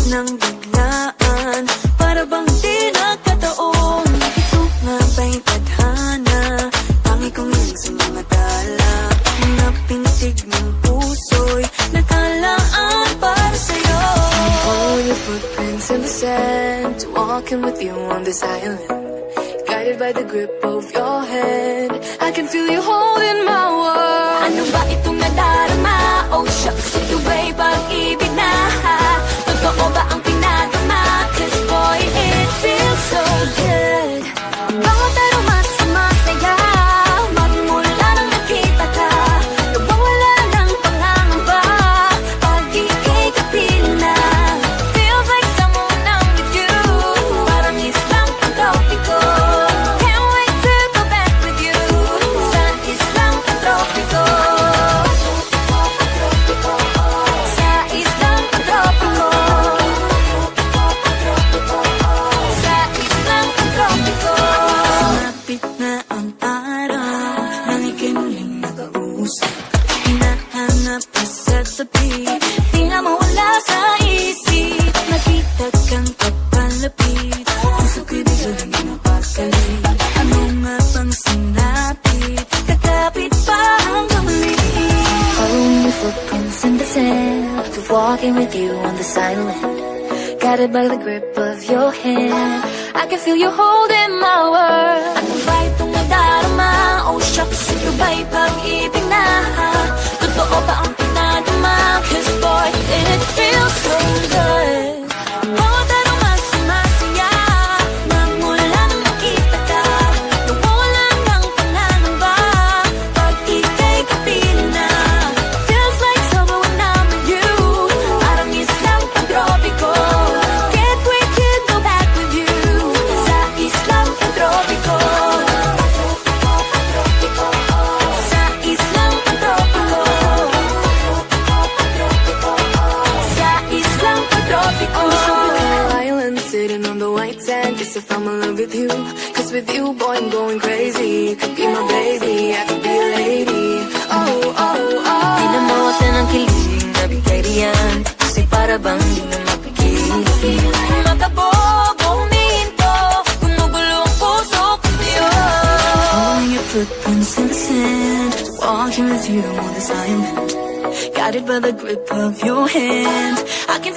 ng biglaan, para bang di nagkataon. Ito nga ba'y tadhana, tangi kong yan sa mga tala. Mga pintig ng puso'y nakalaan para sa'yo. Follow your footprints in the sand, walking with you on this island, guided by the grip of your hand. I can feel you holding my world. Ano ba itong nadarama? Oh shucks, ito ba'y pag-ibig na? Totoo ba ang pinagama? Cause boy, it feels so good. Bawat aroma sumasaya, magmula nang nakita ka. Nawawala ng pangangamba, pag ika'y kapiling na. Feels like someone I'm with you, parang islang pantropiko. Can't wait to go back with you, sa islang pantropiko. Sa islang pantropiko. Sa islang pantropiko. Sumapit na ang araw, nang ika'y muling nakausap. Hinahanap ka sa tabi, di na mawala sa isip. Nakita kang kapalapit, puso ko'y biglang napakalit. Ano nga bang sinapit, kakapit pa hanggang muli. Following your footprints in the sand, to walking with you on this island, guided by the grip of your hand. I can feel you holding my world. Ano ba itong nadarama? Oh shucks, ito ba'y pag-ibig na? Totoo ba ang pinagama? Cause boy, it feels so good. Bawat aroma sumasaya, magmula nang nakita ka. Nawawala ng pangangamba, pag ika'y kapiling na. Feels like summer when I'm with you, parang islang pantropiko. Can't wait to go back with you, sa islang pantropiko. Sa islang pantropiko. Sa islang pantropiko. Island sitting on the white sand, guess I fell in love with you. Cause with you, boy, I'm going crazy. You could be my baby, I could be a lady. Oh, oh, oh. Di na mawala ng kilig, nabigay riyan. Kasi para bang di na mapigil. Makabog, huminto, gumugulo ang puso ko sa'yo. Following your footprints in the sand, walking with you on this island, guided by the grip of your hand. I can